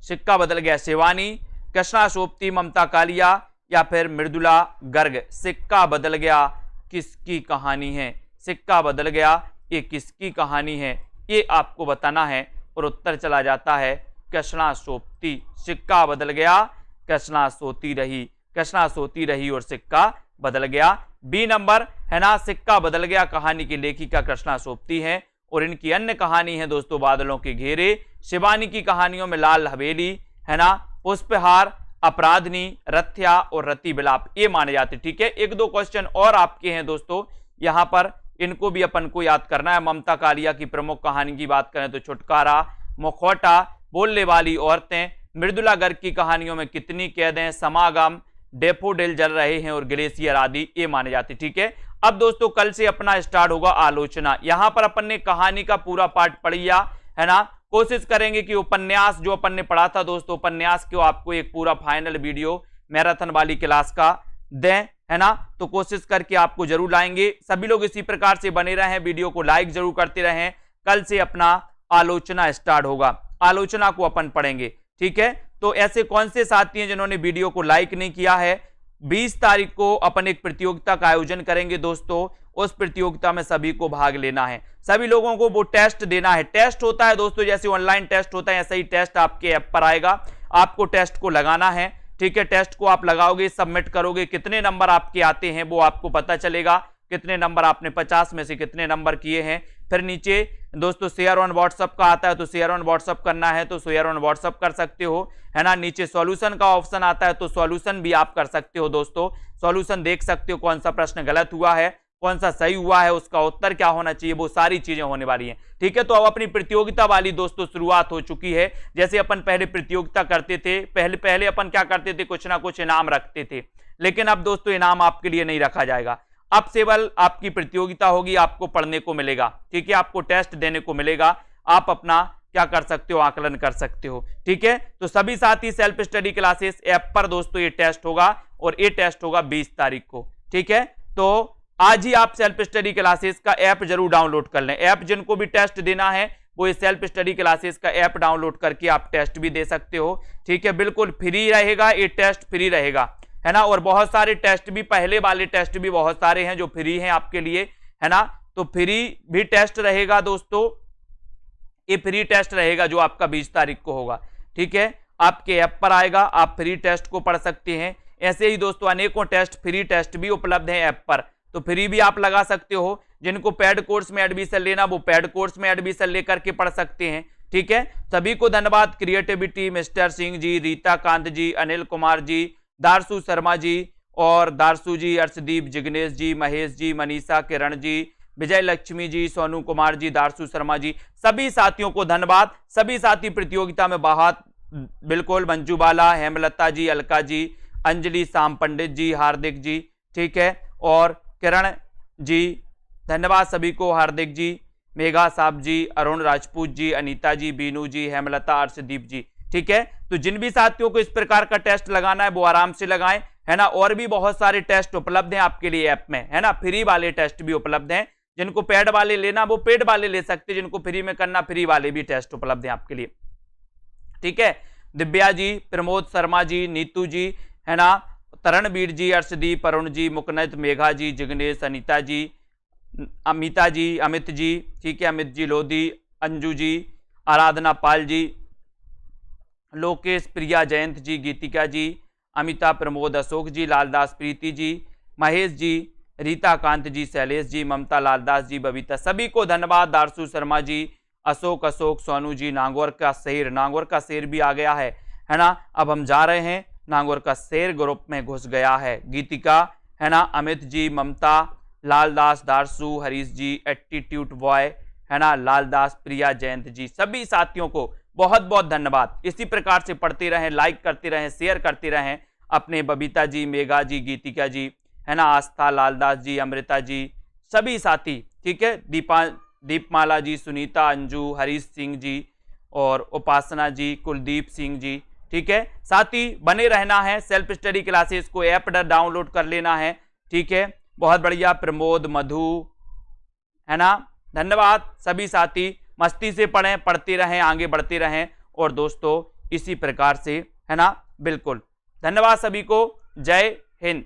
सिक्का बदल गया शिवानी, कृष्णा सोपती, ममता कालिया या फिर मृदुला गर्ग। सिक्का बदल गया किसकी कहानी है, सिक्का बदल गया ये किसकी कहानी है, ये आपको बताना है। और उत्तर चला जाता है कृष्णा सोपती। सिक्का बदल गया, कृष्णा सोती रही, कृष्णा सोती रही और सिक्का बदल गया, बी नंबर, है ना। सिक्का बदल गया कहानी की लेखिका कृष्णा सोपती है। और इनकी अन्य कहानी है दोस्तों बादलों के घेरे, शिवानी की कहानियों में लाल हवेली, है ना, पुष्पहार, अपराधनी, रथ्या और रति विलाप, ये माने जाते। ठीक है, एक दो क्वेश्चन और आपके हैं दोस्तों यहां पर, इनको भी अपन को याद करना है। ममता कालिया की प्रमुख कहानी की बात करें तो छुटकारा, मुखौटा, बोलने वाली औरतें, मृदुला गर्ग की कहानियों में कितनी कैदें, समागम, डेफोडिल जल रहे हैं और ग्लेशियर आदि, ये माने जाते। ठीक है, अब दोस्तों कल से अपना स्टार्ट होगा आलोचना। यहां पर अपन ने कहानी का पूरा पार्ट पढ़ लिया है ना। कोशिश करेंगे कि उपन्यास जो अपन ने पढ़ा था दोस्तों, उपन्यास को आपको एक पूरा फाइनल वीडियो मैराथन वाली क्लास का दें, है ना। तो कोशिश करके आपको जरूर लाएंगे। सभी लोग इसी प्रकार से बने रहें, वीडियो को लाइक जरूर करते रहें। कल से अपना आलोचना स्टार्ट होगा, आलोचना को अपन पढ़ेंगे। ठीक है, तो ऐसे कौन से साथी हैं जिन्होंने वीडियो को लाइक नहीं किया है? 20 तारीख को अपन एक प्रतियोगिता का आयोजन करेंगे दोस्तों। उस प्रतियोगिता में सभी को भाग लेना है, सभी लोगों को वो टेस्ट देना है। टेस्ट होता है दोस्तों, जैसे ऑनलाइन टेस्ट होता है ऐसा ही टेस्ट आपके ऐप पर आएगा, आपको टेस्ट को लगाना है। ठीक है, टेस्ट को आप लगाओगे, सबमिट करोगे, कितने नंबर आपके आते हैं वो आपको पता चलेगा, कितने नंबर आपने 50 में से कितने नंबर किए हैं। फिर नीचे दोस्तों शेयर ऑन व्हाट्सएप का आता है, तो शेयर ऑन व्हाट्सएप करना है तो शेयर ऑन व्हाट्सएप कर सकते हो, है ना। नीचे सॉल्यूशन का ऑप्शन आता है तो सॉल्यूशन भी आप कर सकते हो दोस्तों। सॉल्यूशन देख सकते हो, कौन सा प्रश्न गलत हुआ है, कौन सा सही हुआ है, उसका उत्तर क्या होना चाहिए, वो सारी चीजें होने वाली हैं। ठीक है, तो अब अपनी प्रतियोगिता वाली दोस्तों शुरुआत हो चुकी है। जैसे अपन पहले प्रतियोगिता करते थे, पहले अपन क्या करते थे, कुछ ना कुछ इनाम रखते थे, लेकिन अब दोस्तों इनाम आपके लिए नहीं रखा जाएगा। अब केवल आपकी प्रतियोगिता होगी, आपको पढ़ने को मिलेगा। ठीक है, आपको टेस्ट देने को मिलेगा, आप अपना क्या कर सकते हो, आकलन कर सकते हो। ठीक है, तो सभी साथी सेल्फ स्टडी क्लासेस ऐप पर दोस्तों ये टेस्ट होगा, और ये टेस्ट होगा 20 तारीख को। ठीक है, तो आज ही आप सेल्फ स्टडी क्लासेस का ऐप जरूर डाउनलोड कर लें। ऐप जिनको भी टेस्ट देना है वो ये सेल्फ स्टडी क्लासेस का ऐप डाउनलोड करके आप टेस्ट भी दे सकते हो। ठीक है, बिल्कुल फ्री रहेगा, ये टेस्ट फ्री रहेगा, है ना। और बहुत सारे टेस्ट भी, पहले वाले टेस्ट भी बहुत सारे हैं जो फ्री हैं आपके लिए, है ना। तो फ्री भी टेस्ट रहेगा दोस्तों, ये फ्री टेस्ट रहेगा जो आपका 20 तारीख को होगा। ठीक है, आपके ऐप पर आएगा, आप फ्री टेस्ट को पढ़ सकते हैं। ऐसे ही दोस्तों अनेकों टेस्ट, फ्री टेस्ट भी उपलब्ध है ऐप पर, तो फ्री भी आप लगा सकते हो। जिनको पेड कोर्स में एडमिशन लेना वो पेड कोर्स में एडमिशन लेकर के पढ़ सकते हैं। ठीक है, सभी को धन्यवाद। क्रिएटिविटी, मिस्टर सिंह जी, रीता कांत जी, अनिल कुमार जी, दारसू शर्मा जी और दारसू जी, अर्शदीप, जिग्नेश जी, महेश जी, मनीषा, किरण जी, विजय लक्ष्मी जी, सोनू कुमार जी, दारसू शर्मा जी, सभी साथियों को धन्यवाद। सभी साथी प्रतियोगिता में बहुत बिल्कुल, मंजू बाला, हेमलता जी, अलका जी, अंजलि, शाम पंडित जी, हार्दिक जी, ठीक है, और किरण जी, धन्यवाद सभी को, हार्दिक जी, मेघा साहब जी, अरुण राजपूत जी, अनीता जी, बीनू जी, हेमलता, अर्शदीप जी। ठीक है, तो जिन भी साथियों को इस प्रकार का टेस्ट लगाना है वो आराम से लगाएं, है ना। और भी बहुत सारे टेस्ट उपलब्ध हैं आपके लिए ऐप में, है ना। फ्री वाले टेस्ट भी उपलब्ध हैं, जिनको पेड वाले लेना वो पेड वाले ले सकते, जिनको फ्री में करना फ्री वाले भी टेस्ट उपलब्ध हैं आपके लिए। ठीक है, दिव्या जी, प्रमोद शर्मा जी, नीतू जी, है ना, तरणवीर जी, अर्शदीप, अरुण जी, मुकनत, मेघा जी, जिग्नेश, अनीता जी, अमिता जी, अमित जी, ठीक है, अमित जी लोधी, अंजू जी, आराधना पाल जी, लोकेश, प्रिया, जयंत जी, गीतिका जी, अमिता, प्रमोद, अशोक जी, लालदास, प्रीति जी, महेश जी, रीता कांत जी, शैलेश जी, ममता, लालदास जी, बबीता, सभी को धन्यवाद। दारसू शर्मा जी, अशोक, सोनू जी, नागौर का शेर भी आ गया है ना। अब हम जा रहे हैं, नागौर का शेर ग्रुप में घुस गया है। गीतिका, है ना, अमित जी, ममता, लालदास, दारसू, हरीश जी, एटीट्यूड बॉय, है ना, लालदास, प्रिया, जयंत जी, सभी साथियों को बहुत बहुत धन्यवाद। इसी प्रकार से पढ़ते रहें, लाइक करते रहें, शेयर करते रहें अपने, बबीता जी, मेघा जी, गीतिका जी, है ना, आस्था, लालदास जी, अमृता जी, सभी साथी, ठीक है, दीपमाला जी, सुनीता, अंजू, हरीश सिंह जी और उपासना जी, कुलदीप सिंह जी। ठीक है, साथी बने रहना है, सेल्फ स्टडी क्लासेस को ऐप डाउनलोड कर लेना है। ठीक है, बहुत बढ़िया, प्रमोद, मधु, है ना, धन्यवाद सभी साथी। मस्ती से पढ़ें, पढ़ते रहें, आगे बढ़ते रहें, और दोस्तों इसी प्रकार से, है ना, बिल्कुल, धन्यवाद सभी को, जय हिंद।